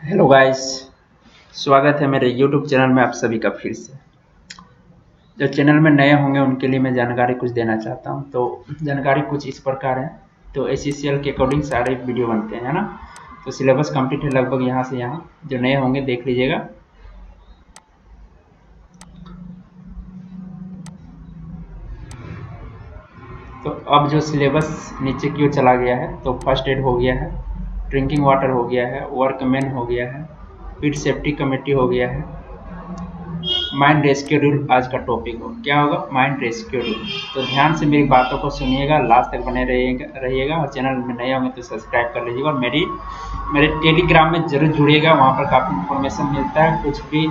Hello guys. स्वागत है मेरे यूट्यूब चैनल में आप सभी का फिर से। जो चैनल में नए होंगे उनके लिए मैं जानकारी कुछ देना चाहता हूं। तो जानकारी कुछ इस प्रकार है। तो एससीसीएल के अकॉर्डिंग सारे वीडियो बनते हैं, है ना। तो सिलेबस कंप्लीट है लगभग यहाँ से यहाँ। जो नए होंगे देख लीजिएगा। तो अब जो सिलेबस नीचे की ओर चला गया है, तो फर्स्ट एड हो गया है, ड्रिंकिंग वाटर हो गया है, वर्कमैन हो गया है, पिट सेफ्टी कमेटी हो गया है, माइंड रेस्क्यू रूल आज का टॉपिक हो क्या होगा, माइंड रेस्क्यू रूल। तो ध्यान से मेरी बातों को सुनिएगा, लास्ट तक बने रहिएगा और चैनल में नए होंगे तो सब्सक्राइब कर लीजिएगा और मेरे टेलीग्राम में जरूर जुड़िएगा। वहाँ पर काफ़ी इन्फॉर्मेशन मिलता है, कुछ भी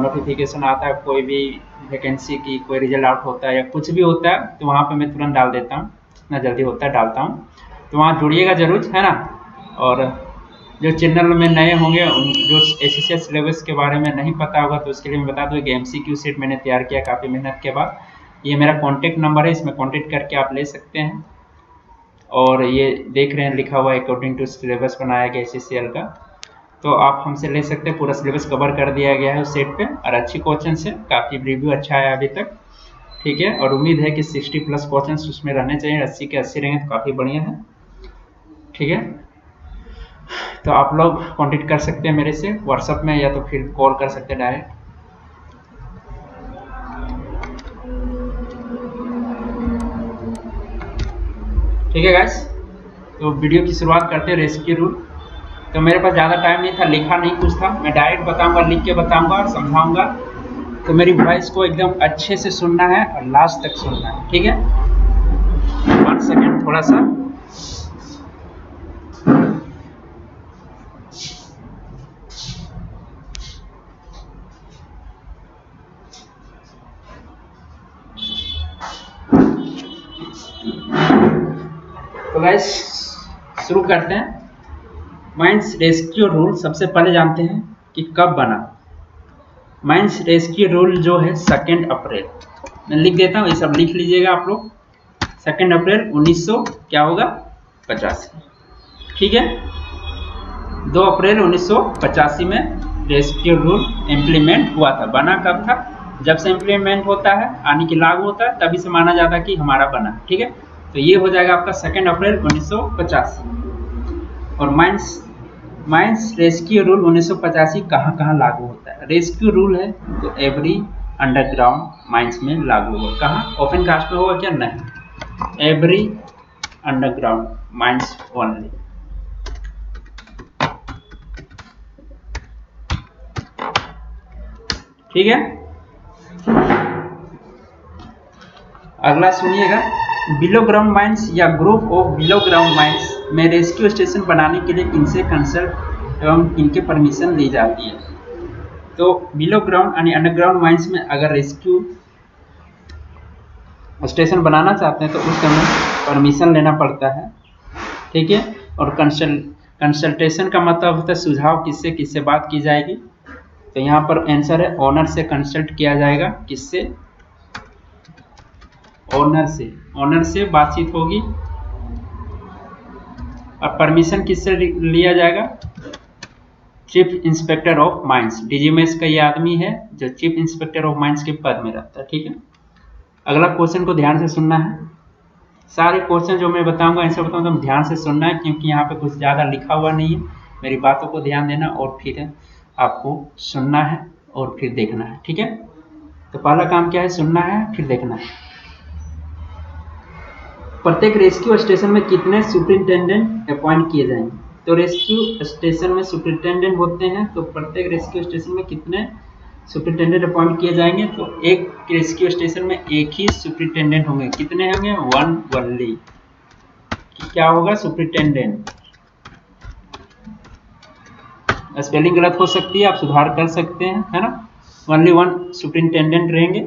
नोटिफिकेशन आता है, कोई भी वैकेंसी की कोई रिजल्ट आउट होता है या कुछ भी होता है तो वहाँ पर मैं तुरंत डाल देता हूँ, जितना जल्दी होता है डालता हूँ। तो वहाँ जुड़िएगा जरूर, है ना। और जो चैनल में नए होंगे जो एससीसीएल सिलेबस के बारे में नहीं पता होगा तो उसके लिए मैं बता दूं, कि एमसीक्यू सेट मैंने तैयार किया काफ़ी मेहनत के बाद। ये मेरा कॉन्टैक्ट नंबर है, इसमें कॉन्टैक्ट करके आप ले सकते हैं। और ये देख रहे हैं लिखा हुआ अकॉर्डिंग टू सिलेबस बनाया गया एससीसीएल का। तो आप हमसे ले सकते हैं, पूरा सिलेबस कवर कर दिया गया है उस सेट पे और अच्छी क्वेश्चन है, काफ़ी रिव्यू अच्छा है अभी तक, ठीक है। और उम्मीद है कि 60+ क्वेश्चन उसमें रहने चाहिए, 80 के 80 रहेंगे तो काफ़ी बढ़िया है, ठीक है। तो आप लोग कांटेक्ट कर सकते हैं मेरे से व्हाट्सएप में या तो फिर कॉल कर सकते हैं डायरेक्ट। ठीक है गाइस, तो वीडियो की शुरुआत करते हैं रेस्क्यू रूल। तो मेरे पास ज़्यादा टाइम नहीं था, लिखा नहीं कुछ था, मैं डायरेक्ट बताऊंगा, लिख के बताऊंगा और समझाऊंगा। तो मेरी वॉइस को एकदम अच्छे से सुनना है और लास्ट तक सुनना है, ठीक है। 1 सेकेंड थोड़ा सा। तो गाइस शुरू करते हैं। माइंस रेस्क्यू रूल सबसे पहले जानते हैं कि कब बना। माइंस रेस्क्यू रूल जो है 2 अप्रैल, मैं लिख देता हूँ, ये सब लिख लीजिएगा आप लोग। 2 अप्रैल 1900 क्या होगा 85, ठीक है। 2 अप्रैल 1985 में रेस्क्यू रूल इम्प्लीमेंट हुआ था। बना कब था, जब से इम्प्लीमेंट होता है यानी कि लागू होता है तभी से माना जाता है कि हमारा बना, ठीक है। तो ये हो जाएगा आपका 2 अप्रैल 1985। और माइंस रेस्क्यू रूल 1985 कहाँ कहाँ लागू होता है। रेस्क्यू रूल है तो एवरी अंडरग्राउंड माइंस में लागू होगा। कहाँ, ओपन कास्ट में होगा क्या, नहीं, एवरी अंडरग्राउंड माइंस ओनली, ठीक है। अगला सुनिएगा, बिलो ग्राउंड माइंस या group of below ground mines में रेस्क्यू स्टेशन बनाने के लिए इनसे कंसल्ट एवं इनके परमिशन ली जाती है। तो बिलो ग्राउंड यानी अंडरग्राउंड माइंस में अगर रेस्क्यू स्टेशन बनाना चाहते हैं तो उस समय परमिशन लेना पड़ता है, ठीक है। और कंसल्टेशन का मतलब होता है सुझाव, किससे किससे बात की जाएगी। तो यहाँ पर आंसर है ओनर से कंसल्ट किया जाएगा। किससे, ओनर से बातचीत होगी। और परमिशन किससे लिया जाएगा, chief inspector of mines. DGMS का ये आदमी है जो चीफ इंस्पेक्टर ऑफ माइंस के पद में रहता है, ठीक है। अगला क्वेश्चन को ध्यान से सुनना है। सारे क्वेश्चन जो मैं बताऊंगा आंसर बताऊंगा तो ध्यान से सुनना है, क्योंकि यहाँ पे कुछ ज़्यादा लिखा हुआ नहीं है। मेरी बातों को ध्यान देना और फिर आपको सुनना है और फिर देखना है, ठीक है। तो पहला काम क्या है, सुनना है फिर देखना है। प्रत्येक रेस्क्यू स्टेशन में कितने सुपरिंटेंडेंट अपॉइंट किए जाएंगे। तो रेस्क्यू स्टेशन में सुपरिंटेंडेंट होते हैं, तो प्रत्येक रेस्क्यू स्टेशन में कितने सुपरिंटेंडेंट अपॉइंट किए जाएंगे। तो एक रेस्क्यू स्टेशन में एक ही सुपरिंटेंडेंट होंगे। कितने होंगे, 1 ओनली। क्या होगा, सुपरिंटेंडेंट। स्पेलिंग गलत हो सकती है, आप सुधार कर सकते हैं, है ना। ओनली 1 सुपरिंटेंडेंट रहेंगे।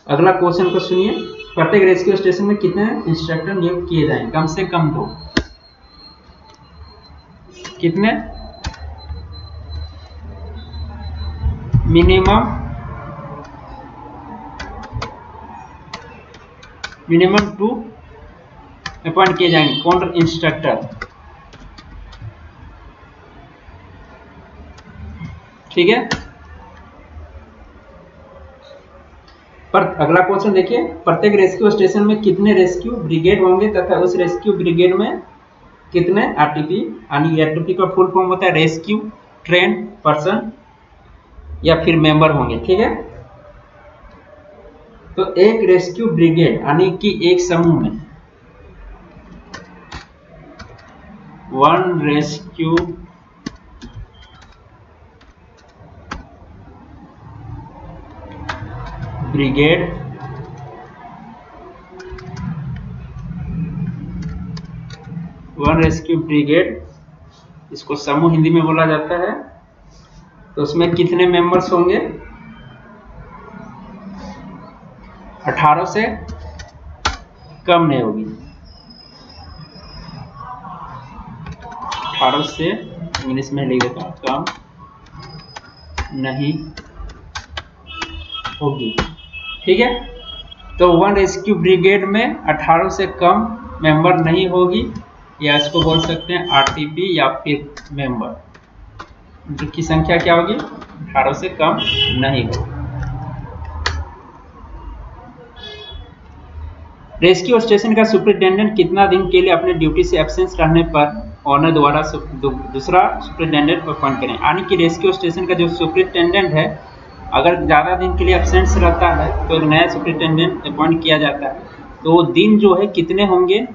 अगला क्वेश्चन को सुनिए, प्रत्येक रेस्क्यू स्टेशन में कितने इंस्ट्रक्टर नियुक्त किए जाएंगे। कम से कम 2। कितने, मिनिमम 2 अपॉइंट किए जाएंगे। कौन, इंस्ट्रक्टर। ठीक है। पर अगला क्वेश्चन देखिए, प्रत्येक रेस्क्यू स्टेशन में कितने रेस्क्यू ब्रिगेड होंगे तथा उस रेस्क्यू ब्रिगेड में कितने आरटीपी, यानी आरटीपी का फुल फॉर्म होता है रेस्क्यू ट्रेन पर्सन या फिर मेंबर होंगे। ठीक है, तो एक रेस्क्यू ब्रिगेड यानी कि एक समूह में वन रेस्क्यू ब्रिगेड इसको समूह हिंदी में बोला जाता है। तो उसमें कितने मेंबर्स होंगे? 18 से कम नहीं होगी, 18 से इंग्लिश में लिख देता हूँ, कम नहीं होगी। ठीक है, तो वन रेस्क्यू ब्रिगेड में 18 से कम मेंबर नहीं होगी, या इसको बोल सकते हैं आरटीपी या फिर मेंबर, जिनकी संख्या क्या होगी? 18 से कम नहीं होगी। रेस्क्यू स्टेशन का सुपरिटेंडेंट कितना दिन के लिए अपने ड्यूटी से एब्सेंस रहने पर ऑनर द्वारा दूसरा सुपरिटेंडेंट अपॉइंट करें? यानी कि रेस्क्यू स्टेशन का जो सुपरिटेंडेंट है अगर ज़्यादा दिन के लिए एब्सेंस रहता है तो एक नया सुपरिटेंडेंट अपॉइंट किया जाता है। तो वो दिन जो है कितने होंगे,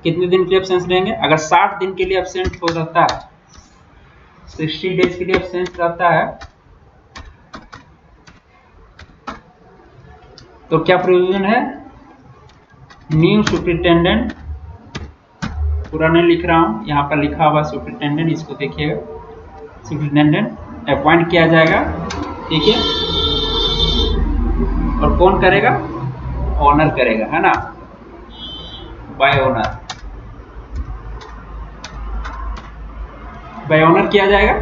कितने दिन के लिए एब्सेंस रहेंगे? अगर 60 दिन के लिए एब्सेंट हो जाता है, 60 डेज के लिए एब्सेंस रहता है, तो क्या प्रोविजन है? न्यू सुपरिटेंडेंट, पूरा नहीं लिख रहा हूं, यहाँ पर लिखा हुआ सुपरिटेंडेंट, इसको देखिएगा, सुपरिटेंडेंट अपॉइंट किया जाएगा। ठीक है, और कौन करेगा? ऑनर करेगा, है ना, बाय ऑनर, बाय ऑनर किया जाएगा।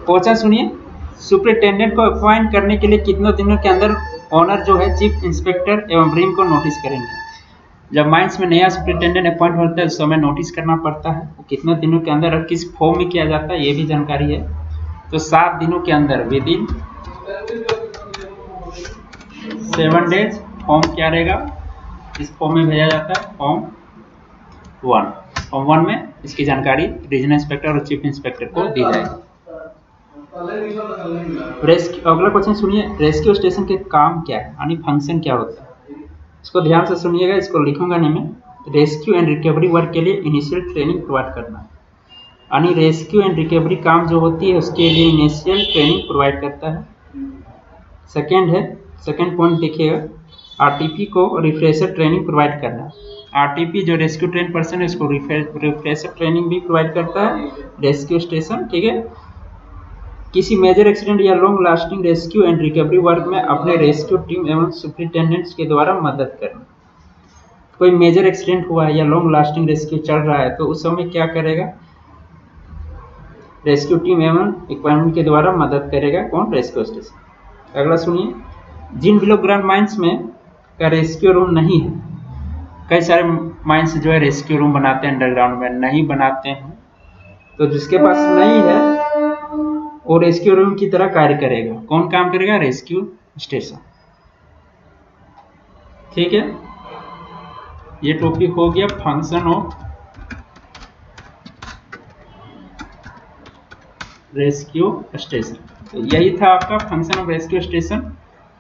क्वेश्चन सुनिए, सुपरिटेंडेंट को अपॉइंट करने के लिए कितने दिनों के अंदर ऑनर जो है चीफ इंस्पेक्टर एवं ब्रीम को नोटिस करेंगे? जब माइंस में नया सुपरिटेंडेंट अपॉइंट होता है उस समय नोटिस करना पड़ता है, वो कितने दिनों के अंदर और किस फॉर्म में किया जाता है ये भी जानकारी है। तो 7 दिनों के अंदर, विद इन 7 डेज फॉर्म क्या रहेगा? इस फॉर्म में भेजा जाता है, फॉर्म 1। फॉर्म 1 में इसकी जानकारी रीजनल इंस्पेक्टर और चीफ इंस्पेक्टर को दी जाएगी। अगला क्वेश्चन सुनिए, रेस्क्यू स्टेशन के काम क्या है, यानी फंक्शन क्या होता है? इसको ध्यान से सुनिएगा, इसको लिखूंगा नहीं मैं। रेस्क्यू एंड रिकवरी वर्क के लिए इनिशियल ट्रेनिंग प्रोवाइड करना, यानी रेस्क्यू एंड रिकवरी काम जो होती है उसके लिए इनिशियल ट्रेनिंग प्रोवाइड करता है। सेकेंड पॉइंट देखिएगा, आरटीपी को रिफ्रेशर ट्रेनिंग प्रोवाइड करना। आरटीपी जो रेस्क्यू ट्रेन पर्सन है उसको रिफ्रेशर ट्रेनिंग भी प्रोवाइड करता है रेस्क्यू स्टेशन। ठीक है, किसी मेजर एक्सीडेंट या long lasting rescue and recovery work में अपने रेस्क्यू टीम एवं सुपरिटेंडेंट्स के द्वारा मदद करना। कोई मेजर एक्सीडेंट हुआ है या लॉन्ग लास्टिंग रेस्क्यू चल रहा है तो उस समय क्या करेगा? रेस्क्यू टीम एवं इक्विपमेंट के द्वारा मदद करेगा, कौन? Rescue station. अगला सुनिए, जिन बिलो ग्राउंड माइंस में का रेस्क्यू रूम नहीं है, कई सारे माइंस जो है रेस्क्यू रूम बनाते हैं अंडरग्राउंड में, नहीं बनाते हैं, तो जिसके पास नहीं है वो रेस्क्यू रूम की तरह कार्य करेगा। कौन काम करेगा? Rescue station. ठीक है, ये टॉपिक हो गया फंक्शन ऑफ रेस्क्यू स्टेशन। तो यही था आपका फंक्शन ऑफ रेस्क्यू स्टेशन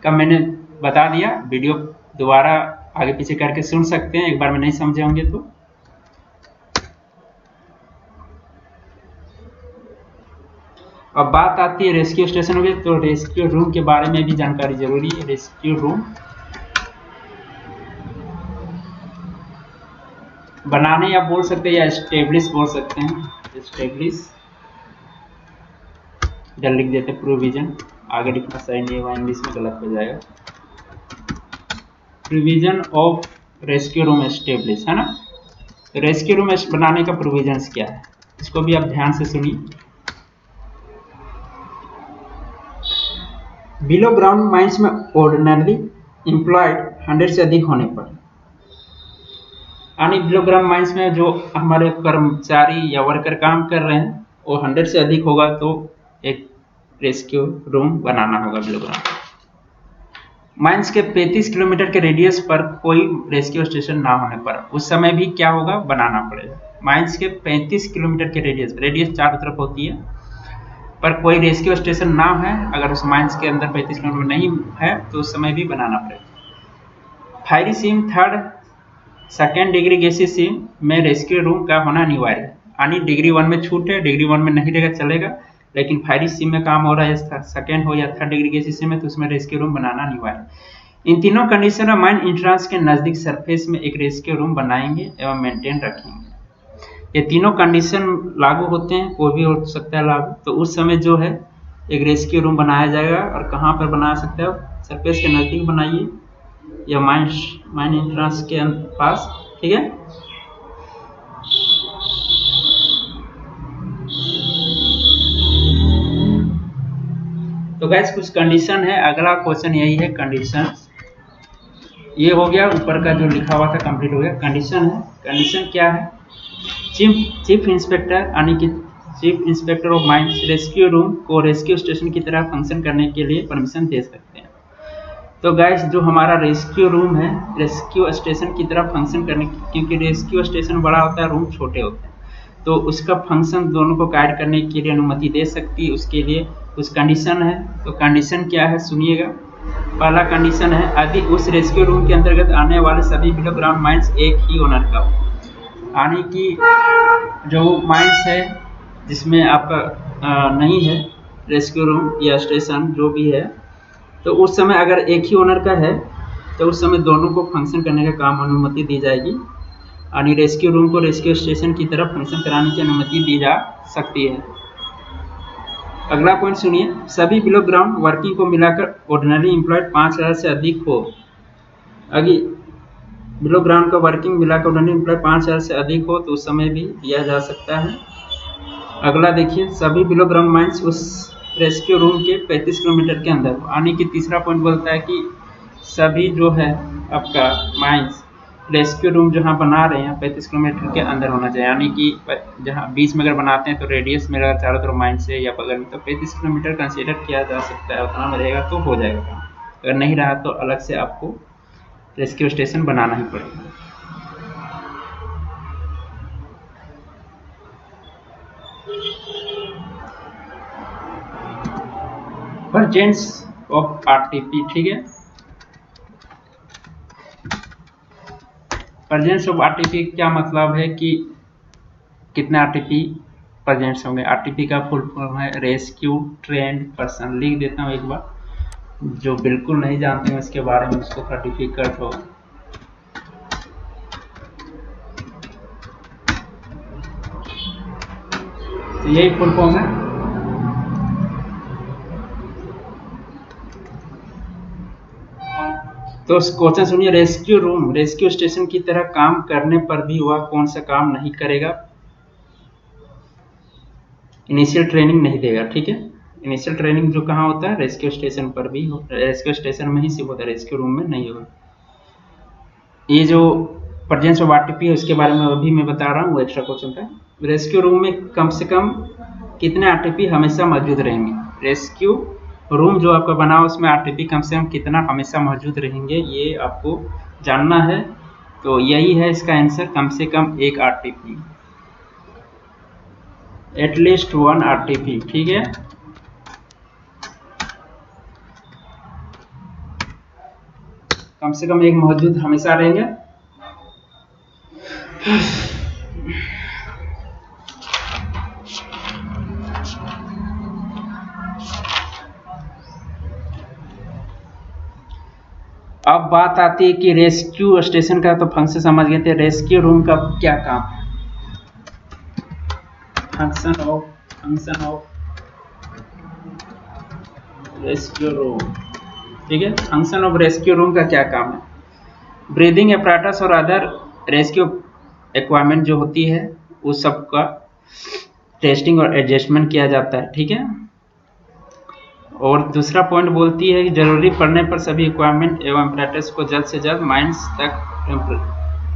का, मैंने बता दिया। वीडियो दोबारा आगे पीछे करके सुन सकते हैं एक बार में नहीं समझे होंगे तो। अब बात आती है रेस्क्यू स्टेशन में, तो रेस्क्यू रूम के बारे में भी जानकारी जरूरी है। रेस्क्यू रूम बनाने या बोल सकते हैं या एस्टेब्लिश बोल सकते हैं, एस्टेब्लिश, इधर लिख देते प्रोविजन, आगे लिखना सही नहीं हुआ, इंग्लिश में गलत हो जाएगा। Provision of rescue room establish, है ना। तो रेस्क्यू रूम बनाने का प्रोविजंस क्या है, इसको भी आप ध्यान से सुनिए। बिलो ग्राउंड माइंस में ऑर्डिनरली एम्प्लॉयड 100 से अधिक होने पर, यानी बिलो ग्राउंड माइंस में जो हमारे कर्मचारी या वर्कर काम कर रहे हैं और 100 से अधिक होगा तो एक रेस्क्यू रूम बनाना होगा बिलो ग्राउंड। माइंस के 35 किलोमीटर के रेडियस पर कोई रेस्क्यू स्टेशन ना होने पर उस समय भी क्या होगा, बनाना पड़ेगा। माइंस के 35 किलोमीटर के रेडियस चारों तरफ होती है, पर कोई रेस्क्यू स्टेशन ना है, अगर उस माइंस के अंदर 35 किलोमीटर नहीं है तो उस समय भी बनाना पड़ेगा। फायरी सीम थर्ड सेकेंड डिग्री गैसीय सीम में रेस्क्यू रूम का होना अनिवार्य है। यानी डिग्री 1 में छूट है, डिग्री 1 में नहीं रहेगा चलेगा, लेकिन फायरी सीम में काम हो रहा है, सेकेंड हो या थर्ड डिग्री गैसीय सीम में, तो उसमें रेस्क्यू रूम बनाना अनिवार्य है। इन तीनों कंडीशन में माइन इंट्रांस के नजदीक सरफेस में एक रेस्क्यू रूम बनाएंगे एवं मेंटेन रखेंगे। ये तीनों कंडीशन लागू होते हैं, कोई भी हो सकता है लागू, तो उस समय जो है एक रेस्क्यू रूम बनाया जाएगा। और कहाँ पर बना सकते हो, सरफेस के नजदीक बनाइए या माइन इंट्रांस के पास, ठीक है। तो गैस कुछ कंडीशन है, अगला क्वेश्चन यही है कंडीशन। ये हो गया, ऊपर का जो लिखा हुआ था कंप्लीट हो गया। कंडीशन है, कंडीशन क्या है, चीफ इंस्पेक्टर यानी कि chief inspector of mines rescue room को रेस्क्यू स्टेशन की तरह फंक्शन करने के लिए परमिशन दे सकते हैं। तो गाइस जो हमारा रेस्क्यू रूम है, रेस्क्यू स्टेशन की तरह फंक्शन करने, क्योंकि रेस्क्यू स्टेशन बड़ा होता है, रूम छोटे होते हैं, तो उसका फंक्शन दोनों को गाइड करने के लिए अनुमति दे सकती है। उसके लिए कुछ कंडीशन है। तो कंडीशन क्या है सुनिएगा। पहला कंडीशन है, यदि उस रेस्क्यू रूम के अंतर्गत आने वाले सभी बिलो ग्राउंड माइंस एक ही ओनर का हो, यानी कि जो माइंस है जिसमें आपका नहीं है रेस्क्यू रूम या स्टेशन जो भी है, तो उस समय अगर एक ही ओनर का है तो उस समय दोनों को फंक्शन करने का काम अनुमति दी जाएगी, यानी रेस्क्यू रूम को रेस्क्यू स्टेशन की तरफ फंक्शन कराने की अनुमति दी जा सकती है। अगला पॉइंट सुनिए, सभी बिलो ग्राउंड वर्किंग को मिलाकर ऑर्डिनरी एम्प्लॉयड 5000 से अधिक हो। अभी बिलो ग्राउंड का वर्किंग मिलाकर ऑर्डिनरी एम्प्लॉय 5000 से अधिक हो तो उस समय भी दिया जा सकता है। अगला देखिए, सभी बिलो ग्राउंड माइंस उस रेस्क्यू रूम के 35 किलोमीटर के अंदर, यानी कि तीसरा पॉइंट बोलता है कि सभी जो है आपका माइंस रेस्क्यू रूम जहाँ बना रहे हैं 35 किलोमीटर के अंदर होना चाहिए, यानी कि जहाँ बीच में अगर बनाते हैं तो रेडियस में अगर चारों तरफ माइंस है या बगल में, तो 35 किलोमीटर कंसीडर किया जा सकता है, उतना में रहेगा तो हो जाएगा काम। अगर नहीं रहा तो अलग से आपको रेस्क्यू स्टेशन बनाना ही पड़ेगा। प्रेजेंस ऑफ आरटीपी, ठीक है। प्रेजेंस ऑफ आरटीपी क्या मतलब है कि कितने आरटीपी प्रेजेंस होंगे। आरटीपी का फुल फॉर्म है रेस्क्यू ट्रेंड पर्सन। लिख देता हूँ एक बार, जो बिल्कुल नहीं जानते हैं इसके बारे में उसको थोड़ा डिफिकल्ट होगा। तो यही फुल फॉर्म है। तो क्वेश्चन सुनिए, रेस्क्यू रूम रेस्क्यू स्टेशन की तरह काम करने पर भी वह कौन सा काम नहीं करेगा, इनिशियल ट्रेनिंग नहीं देगा, ठीक है। इनिशियल ट्रेनिंग जो कहाँ होता है, रेस्क्यू स्टेशन पर भी होता है, रेस्क्यू स्टेशन में ही सिर्फ होता है, रेस्क्यू रूम में नहीं होगा। ये जो प्रेजेंस ऑफ आरटीपी है उसके बारे में अभी मैं बता रहा हूँ, वो एक्स्ट्रा क्वेश्चन था। रेस्क्यू रूम में कम से कम कितने आरटीपी हमेशा मौजूद रहेंगे। रेस्क्यू रूम जो आपका बना उसमें आरटीपी कम से कम कितना हमेशा मौजूद रहेंगे, ये आपको जानना है। तो यही है इसका आंसर, कम से कम एक आरटीपी, एटलीस्ट 1 आरटीपी, ठीक है। कम से कम एक मौजूद हमेशा रहेंगे। अब बात आती है कि रेस्क्यू स्टेशन का तो फंक्शन समझ गए थे, रेस्क्यू रूम का क्या काम है। फंक्शन ऑफ रेस्क्यू रूम, ठीक है। फंक्शन ऑफ रेस्क्यू रूम का क्या काम है। ब्रीदिंग एपराटस और अदर रेस्क्यू इक्विपमेंट जो होती है उस सब का टेस्टिंग और एडजस्टमेंट किया जाता है, ठीक है। और दूसरा पॉइंट बोलती है कि जरूरी पड़ने पर सभी इक्विपमेंट एवं एपराटस को जल्द से जल्द माइंस तक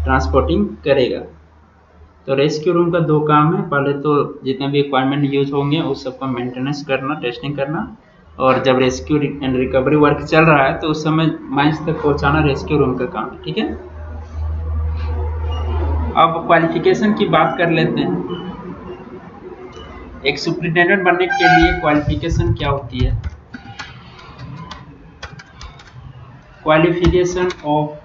ट्रांसपोर्टिंग करेगा। तो रेस्क्यू रूम का दो काम है, पहले तो जितने भी इक्वापमेंट यूज होंगे उस सबका मेंटेनेंस करना, टेस्टिंग करना, और जब रेस्क्यू एंड रिकवरी वर्क चल रहा है तो उस समय माइंस तक पहुंचाना रेस्क्यू रूम का काम है। ठीक है, अब क्वालिफिकेशन की बात कर लेते हैं। एक सुपरिटेंडेंट बनने के लिए क्वालिफिकेशन क्या होती है? क्वालिफिकेशन ऑफ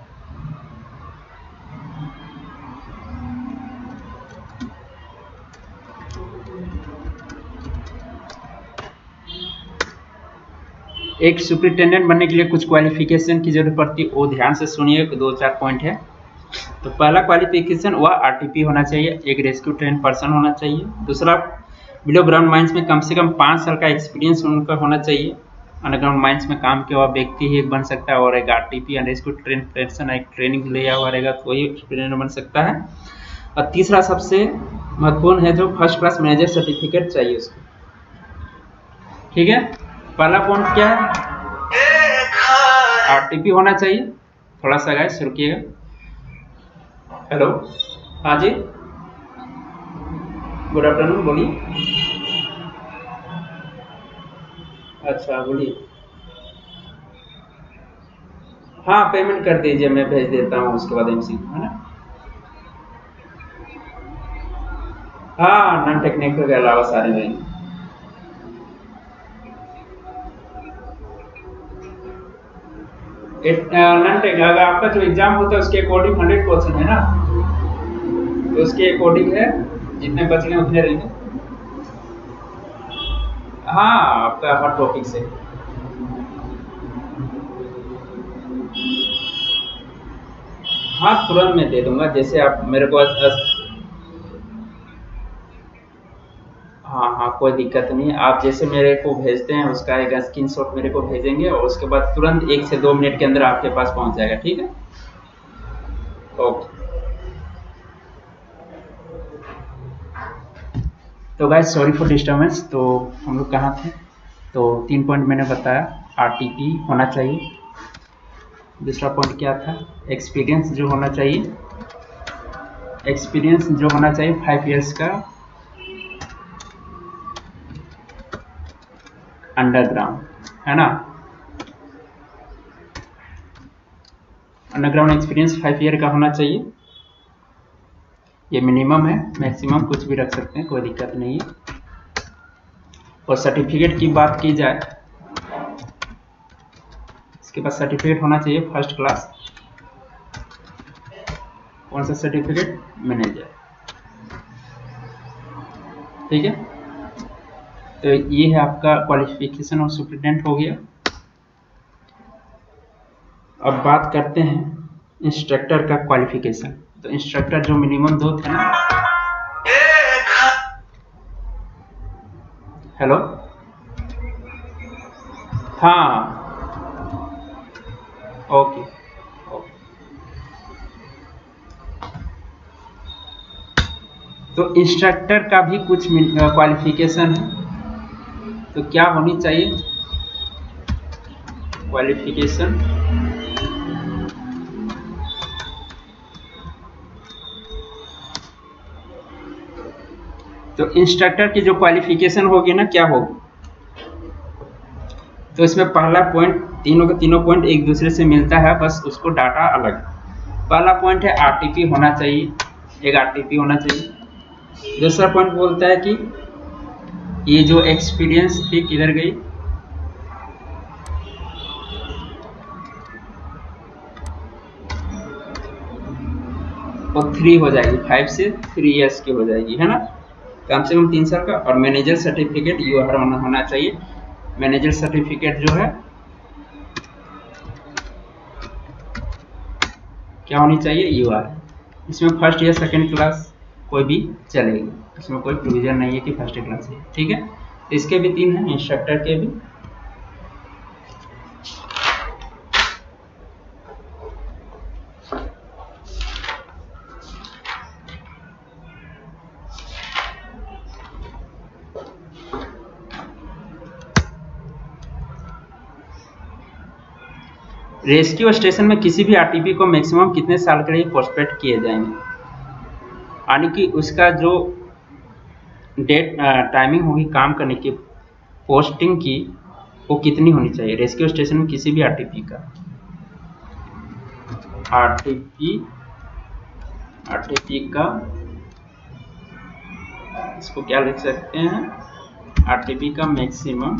एक सुपरिटेंडेंट बनने के लिए कुछ क्वालिफिकेशन की जरूरत पड़ती है, वो ध्यान से सुनिए, दो चार पॉइंट है। तो पहला क्वालिफिकेशन वह आरटीपी होना चाहिए, एक रेस्क्यू ट्रेन पर्सन होना चाहिए। दूसरा, बिलो ग्राउंड माइंस में कम से कम 5 साल का एक्सपीरियंस उनका होना चाहिए। अंडरग्राउंड माइंस में काम किया हुआ व्यक्ति ही एक बन सकता है, और एक आरटीपी रेस्क्यू ट्रेन पर्सन एक ट्रेनिंग लिया हुआ रहेगा तो वही एक्सपीरियंस बन सकता है। और तीसरा सबसे महत्वपूर्ण है, जो फर्स्ट क्लास मैनेजर सर्टिफिकेट चाहिए उसको। ठीक है, पहला पॉइंट क्या है? आरटीपी होना चाहिए। थोड़ा सा गाइस रुकिएगा। हेलो, हाँ जी, गुड आफ्टरनून, बोलिए। अच्छा बोलिए। हाँ, पेमेंट कर दीजिए, मैं भेज देता हूँ उसके बाद एमसी, है ना। हाँ, नॉन टेक्निकल के अलावा सारे रहेंगे। नॉन टेक्निकल अगर आपका जो एग्जाम होता है उसके अकॉर्डिंग 100% है ना, तो उसके अकॉर्डिंग है, जितने बच गए उतने रहेंगे। हाँ, आपका हर टॉपिक से। हाँ, तुरंत मैं दे दूंगा, जैसे आप मेरे को हाँ हाँ, कोई दिक्कत नहीं। आप जैसे मेरे को भेजते हैं उसका एक स्क्रीनशॉट मेरे को भेजेंगे, और उसके बाद तुरंत 1 से 2 मिनट के अंदर आपके पास पहुंच जाएगा। ठीक है, ओके। तो गाइस सॉरी फॉर डिस्टर्बेंस। तो हम लोग कहाँ थे? तो 3 पॉइंट मैंने बताया। आरटीपी होना चाहिए। दूसरा पॉइंट क्या था? एक्सपीरियंस जो होना चाहिए, एक्सपीरियंस जो होना चाहिए 5 इयर्स का अंडरग्राउंड, है ना। अंडरग्राउंड एक्सपीरियंस 5 ईयर का होना चाहिए। ये मिनिमम है, मैक्सिमम कुछ भी रख सकते हैं, कोई दिक्कत नहीं है। और सर्टिफिकेट की बात की जाए, इसके पास सर्टिफिकेट होना चाहिए फर्स्ट क्लास। कौन सा सर्टिफिकेट? मैनेजर। ठीक है, तो ये है आपका क्वालिफिकेशन और सुपरिटेंडेंट हो गया। अब बात करते हैं इंस्ट्रक्टर का क्वालिफिकेशन। तो इंस्ट्रक्टर जो मिनिमम 2 थे ना। हेलो, हाँ, ओके ओके। तो इंस्ट्रक्टर का भी कुछ क्वालिफिकेशन है, तो क्या होनी चाहिए क्वालिफिकेशन? तो इंस्ट्रक्टर की जो क्वालिफिकेशन होगी ना, क्या होगी? तो इसमें पहला पॉइंट, तीनों के तीनों पॉइंट एक दूसरे से मिलता है, बस उसको डाटा अलग। पहला पॉइंट है आरटीपी होना चाहिए, एक आरटीपी होना चाहिए। दूसरा पॉइंट बोलता है कि ये जो एक्सपीरियंस थी किधर गई? वो 3 हो जाएगी, 5 से 3 ईयर्स की हो जाएगी, है ना। कम से कम 3 साल का। और मैनेजर सर्टिफिकेट यूआर होना चाहिए। मैनेजर सर्टिफिकेट जो है क्या होनी चाहिए? यूआर। इसमें फर्स्ट या सेकेंड क्लास कोई भी चलेगी, इसमें कोई प्रोविजन नहीं है कि फर्स्ट क्लास है। ठीक है, इसके भी 3 हैं, इंस्ट्रक्टर के भी। रेस्क्यू स्टेशन में किसी भी आरटीपी को मैक्सिमम कितने साल के लिए पोस्टपोन किए जाएंगे? यानी कि उसका जो डेट टाइमिंग होगी काम करने की, पोस्टिंग की, वो कितनी होनी चाहिए रेस्क्यू स्टेशन में किसी भी आरटीपी का। आरटीपी का इसको क्या लिख सकते हैं, आरटीपी का मैक्सिमम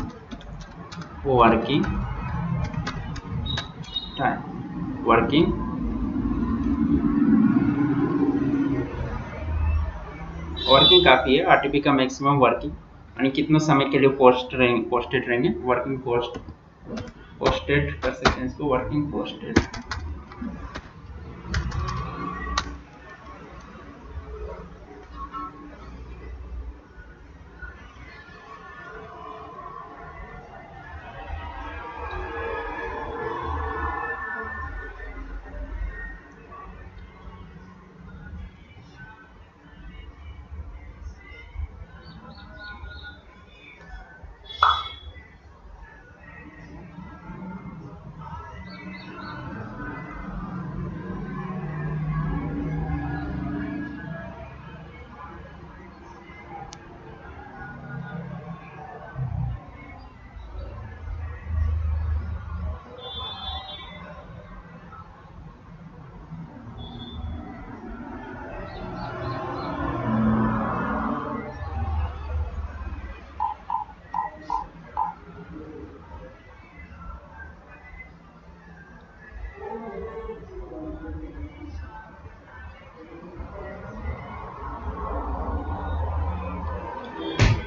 वर्किंग टाइम, वर्किंग काफ़ी है। आरटीपी का मैक्सिमम वर्किंग यानी कितना समय के लिए पोस्टेड रहेंगे, वर्किंग पोस्टेड कर सकते हैं इसको, वर्किंग पोस्टेड।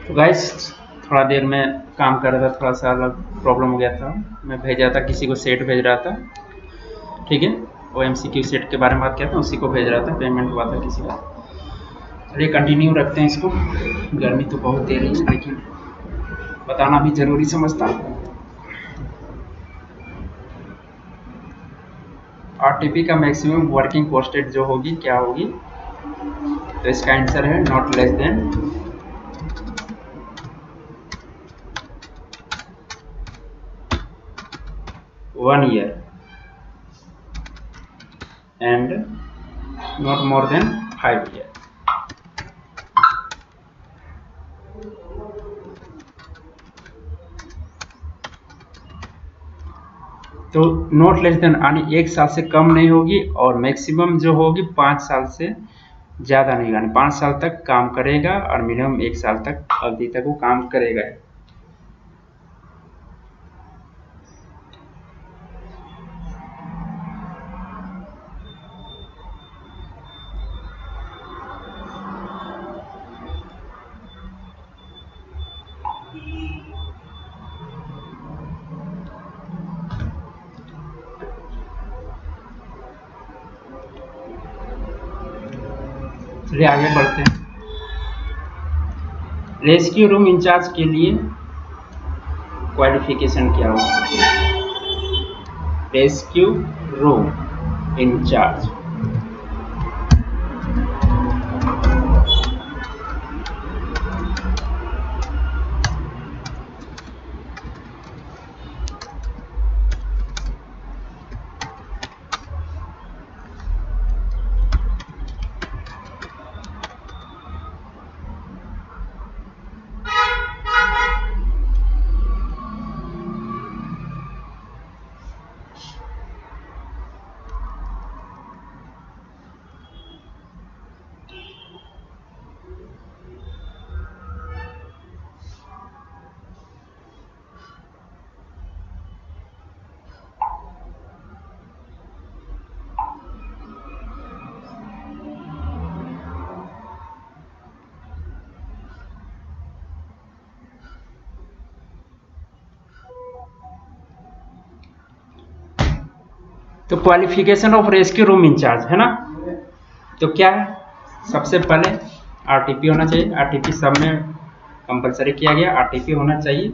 तो गाइस थोड़ा देर में काम कर रहा था, थोड़ा सा अलग प्रॉब्लम हो गया था, मैं भेज रहा था किसी को, सेट भेज रहा था, ठीक है, वो MCQ सेट के बारे में बात किया था, उसी को भेज रहा था, पेमेंट हुआ था किसी का। चलिए कंटिन्यू रखते हैं इसको, गर्मी तो बहुत दे रही है लेकिन बताना भी जरूरी समझता हूँ। आरटीपी का मैक्सिमम वर्किंग पोस्टेड जो होगी क्या होगी, तो इसका आंसर है not less than 1 year and not more than 5 years. तो नॉट लेस देन यानी 1 साल से कम नहीं होगी, और मैक्सिमम जो होगी 5 साल से ज़्यादा नहीं, यानी 5 साल तक काम करेगा और मिनिमम 1 साल तक अवधि तक वो काम करेगा। चलिए आगे बढ़ते हैं। रेस्क्यू रूम इंचार्ज के लिए क्वालिफिकेशन क्या होगा, रेस्क्यू रूम इंचार्ज, तो qualification of rescue room in charge है ना, तो क्या है, सबसे पहले आरटीपी होना चाहिए, आरटीपी सब में कंपलसरी किया गया, आरटीपी होना चाहिए।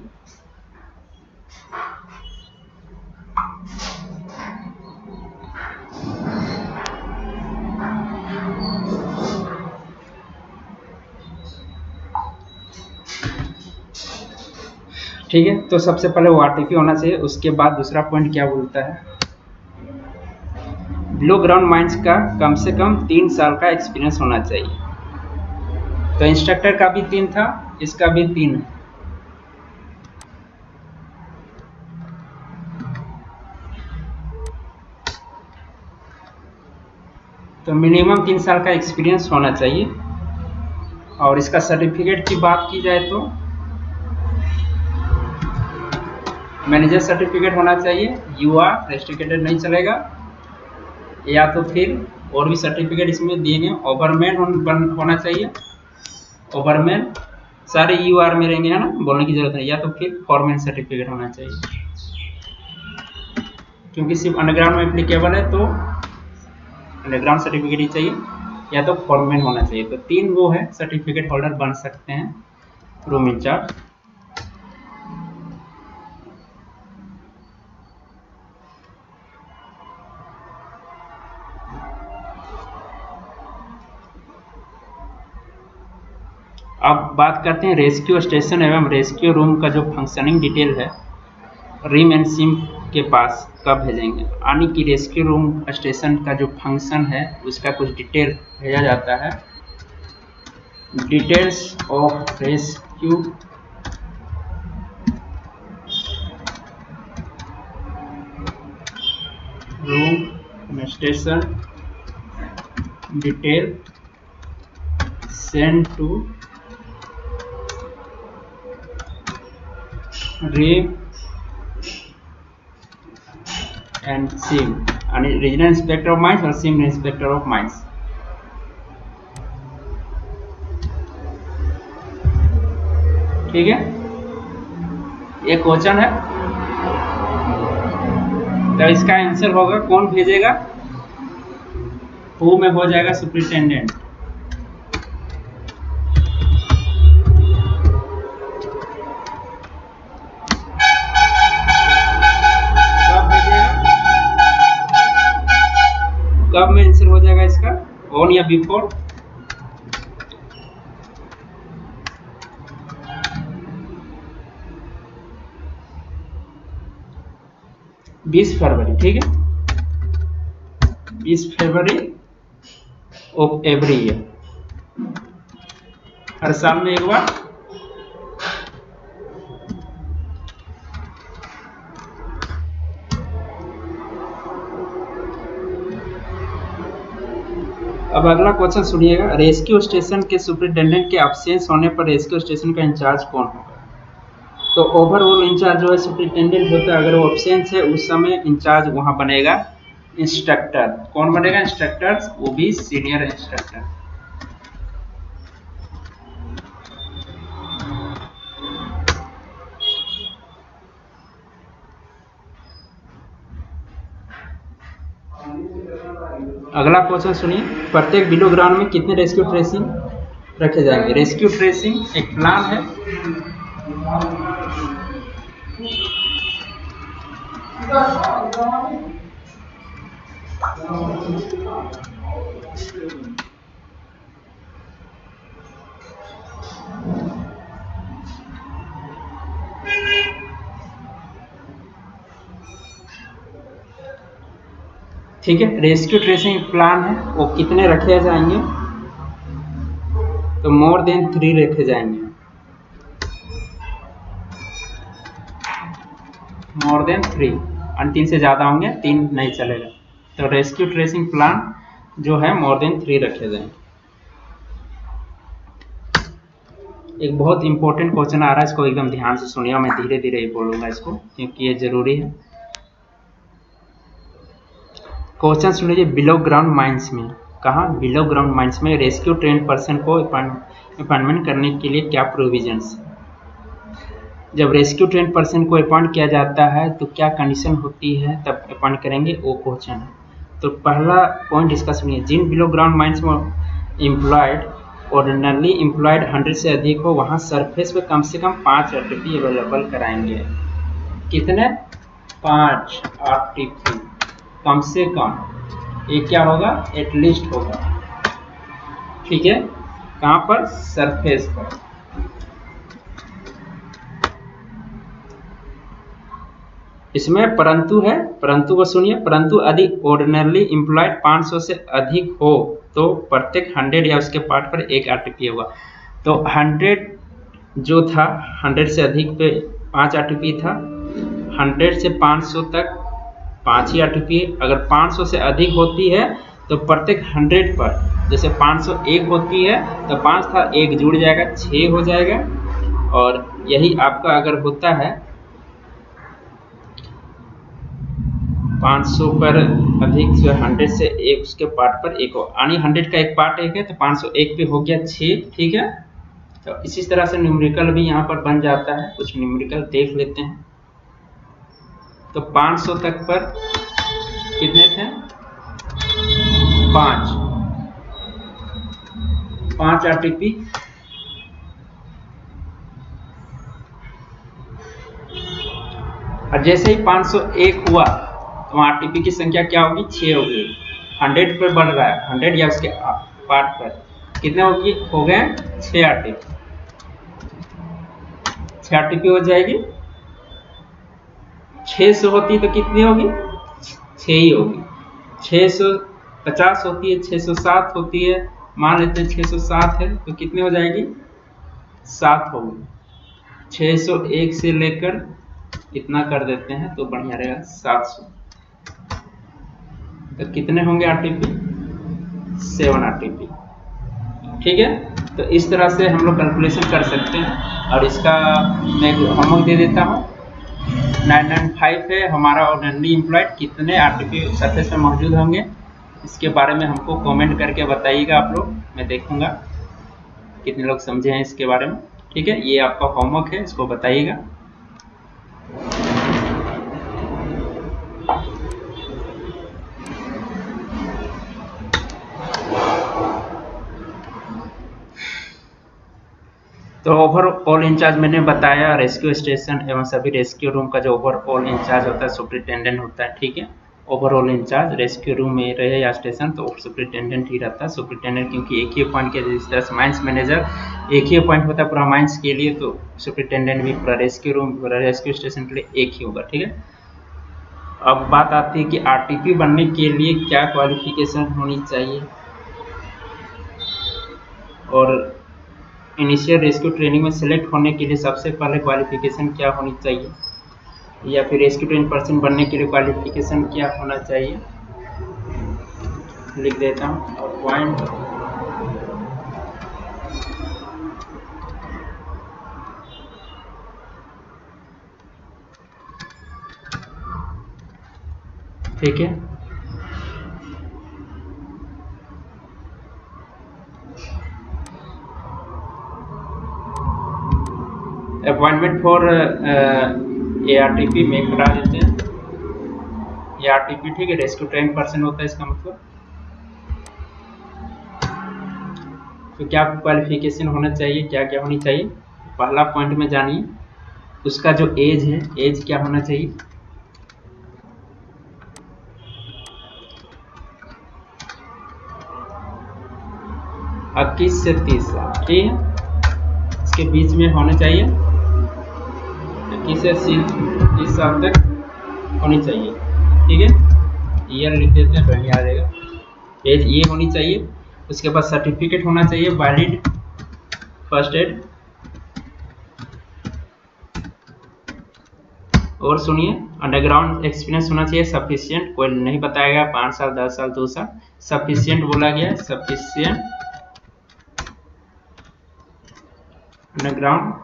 ठीक है, तो सबसे पहले वो आरटीपी होना चाहिए। उसके बाद दूसरा पॉइंट क्या बोलता है, बिलो ग्राउंड माइंस का कम से कम 3 साल का एक्सपीरियंस होना चाहिए। तो इंस्ट्रक्टर का भी 3 था, इसका भी 3 है। तो मिनिमम 3 साल का एक्सपीरियंस होना चाहिए। और इसका सर्टिफिकेट की बात की जाए तो मैनेजर सर्टिफिकेट होना चाहिए, यूआर रेस्ट्रिक्टेड नहीं चलेगा, या तो फिर और भी सर्टिफिकेट इसमें दिए गए, ओवरमैन होना चाहिए, ओवरमैन सारे यूआर में रहेंगे, है ना, बोलने की जरूरत नहीं, या तो फिर फॉरमैन सर्टिफिकेट होना चाहिए, क्योंकि सिर्फ अंडरग्राउंड में एप्लीकेबल है तो अंडरग्राउंड सर्टिफिकेट ही चाहिए, या तो फॉरमैन होना चाहिए। तो 3 वो है सर्टिफिकेट होल्डर बन सकते हैं रूम इंचार्ज। अब बात करते हैं रेस्क्यू स्टेशन एवं रेस्क्यू रूम का जो फंक्शनिंग डिटेल है, रिम एंड सिम के पास कब भेजेंगे, यानी कि रेस्क्यू रूम स्टेशन का जो फंक्शन है उसका कुछ डिटेल भेजा जाता है। Details of rescue room station detail send to RIM and SIM, यानी रीजनल इंस्पेक्टर ऑफ माइंस और सिम इंस्पेक्टर ऑफ माइंस। ठीक है, ये क्वेश्चन है, तो इसका आंसर होगा कौन भेजेगा, हु में हो जाएगा सुपरिटेंडेंट। कब में आंसर हो जाएगा इसका, ऑन या बिफोर? बीस फरवरी, ठीक है, 20 फरवरी ऑफ एवरी ईयर, हर साल में एक बार। अब अगला क्वेश्चन सुनिएगा, रेस्क्यू स्टेशन के सुपरिटेंडेंट के एब्सेंस होने पर रेस्क्यू स्टेशन का इंचार्ज कौन होगा? तो ओवरऑल इंचार्ज जो है सुपरिटेंडेंट होता है, अगर वो एब्सेंस है उस समय इंचार्ज वहां बनेगा इंस्ट्रक्टर। कौन बनेगा? इंस्ट्रक्टर, वो भी सीनियर इंस्ट्रक्टर। अगला क्वेश्चन सुनिए, प्रत्येक बिलो ग्राउंड में कितने रेस्क्यू ट्रेसिंग रखे जाएंगे? रेस्क्यू ट्रेसिंग एक प्लान है, ठीक है, रेस्क्यू ट्रेसिंग प्लान है, वो कितने रखे जाएंगे? तो मोर देन 3 रखे जाएंगे, मोर देन 3, 3 से ज्यादा होंगे, 3 नहीं चलेगा। तो रेस्क्यू ट्रेसिंग प्लान जो है मोर देन 3 रखे जाएंगे। एक बहुत इंपॉर्टेंट क्वेश्चन आ रहा है, इसको एकदम ध्यान से सुनिए, मैं धीरे धीरे ही बोलूंगा इसको क्योंकि ये जरूरी है। क्वेश्चन सुन लीजिए, बिलो ग्राउंड माइंस में, कहा बिलो ग्राउंड माइंस में रेस्क्यू ट्रेंड पर्सन को अपॉइंटमेंट करने के लिए क्या प्रोविजंस? जब रेस्क्यू ट्रेंड पर्सन को अपॉइंट किया जाता है तो क्या कंडीशन होती है तब अपॉइंट करेंगे, वो क्वेश्चन है। तो पहला पॉइंट इसका सुनिए, जिन बिलो ग्राउंड माइंस में एम्प्लॉयड ऑर्डिनरली एम्प्लॉयड 100 से अधिक हो वहाँ सरफेस पे कम से कम 5 आरटीपी अवेलेबल कराएंगे। कितने? 5 आरटीपी कम से कम, ये क्या होगा? एटलीस्ट होगा। ठीक है, कहाँ पर? सरफेस पर। इसमें परंतु है, परंतु को सुनिए, परंतु यदि ऑर्डिनरली एम्प्लॉयड 500 से अधिक हो तो प्रत्येक 100 या उसके पार्ट पर 1 आरटीपी होगा। तो 100 जो था 100 से अधिक पे 5 आरटीपी था, 100 से 500 तक 5 ही आरटीपी। अगर 500 से अधिक होती है तो प्रत्येक 100 पर, जैसे 501 होती है तो 5 था 1 जुड़ जाएगा 6 हो जाएगा। और यही आपका अगर होता है 500 पर अधिक, 100 से एक उसके पार्ट पर एक हो, यानी 100 का एक पार्ट एक है तो 501 पे हो गया 6, ठीक है। तो इसी तरह से न्यूमेरिकल भी यहाँ पर बन जाता है। कुछ न्यूमेरिकल देख लेते हैं। तो 500 तक पर कितने थे? 5 आरटीपी। और जैसे ही 501 हुआ तो आरटीपी की संख्या क्या होगी? 6 होगी। 100 पर बढ़ रहा है, 100 या उसके पार्ट पर कितने होगी? हो गए 6 आरटीपी। 6 आरटीपी हो जाएगी। 600 होती तो कितनी होगी? 6 ही होगी। 650 होती है, 607 होती है, मान लेते हैं 607 है तो कितनी हो जाएगी? 7 होगी। 601 से लेकर इतना कर देते हैं तो बढ़िया रहेगा 700। तो कितने होंगे आरटीपी? 7 आरटीपी, ठीक है। तो इस तरह से हम लोग कैलकुलेशन कर सकते हैं। और इसका मैं होमवर्क दे देता हूँ। 995 है हमारा ऑर्डिनरी एम्प्लॉयड, कितने आरटीपी सरफेस में मौजूद होंगे इसके बारे में हमको कमेंट करके बताइएगा आप लोग। मैं देखूंगा कितने लोग समझे हैं इसके बारे में, ठीक है। ये आपका होमवर्क है, इसको बताइएगा। तो ओवरऑल इंचार्ज मैंने बताया, रेस्क्यू स्टेशन एवं सभी रेस्क्यू रूम का जो ओवरऑल इंचार्ज होता है सुपरिटेंडेंट होता है, ठीक है। ओवरऑल इंचार्ज रेस्क्यू रूम में रहे या स्टेशन तो सुपरिटेंडेंट ही रहता है। सुपरिटेंडेंट क्योंकि एक ही अपॉइंट किया, जिस तरह से माइंस मैनेजर एक ही अपॉइंट होता है पूरा माइंस के लिए, तो सुपरिटेंडेंट भी पूरा रेस्क्यू रूम, पूरा रेस्क्यू स्टेशन के लिए एक ही होगा, ठीक है। अब बात आती है कि आरटीपी बनने के लिए क्या क्वालिफिकेशन होनी चाहिए, और इनिशियल रेस्क्यू ट्रेनिंग में सेलेक्ट होने के लिए सबसे पहले क्वालिफिकेशन क्या होनी चाहिए, या फिर रेस्क्यू ट्रेन पर्सन बनने के लिए क्वालिफिकेशन क्या होना चाहिए, लिख देता हूँ। और पॉइंट ठीक है। अपॉइंटमेंट फॉर ARTP में करा देते हैं। ARTP, ठीक है, रेस्क्यू ट्रेन पर्सन होता है इसका मतलब। तो क्या क्वालिफिकेशन होना चाहिए, क्या क्या होनी चाहिए? पहला पॉइंट में जानिए, उसका जो एज है, एज क्या होना चाहिए? अब 21 से 30 साल, ठीक है, इसके बीच में होने चाहिए। 21 से 30 साल तक होनी चाहिए, ठीक है। ईयर लिख देते हैं, बढ़िया आ जाएगा। एज ये होनी चाहिए। उसके बाद सर्टिफिकेट होना चाहिए वैलिड फर्स्ट एड। और सुनिए, अंडरग्राउंड एक्सपीरियंस होना चाहिए सफिशिएंट। कोई नहीं बताएगा 5 साल 10 साल 2 साल, सफिशिएंट बोला गया है, सफिशिएंट अंडरग्राउंड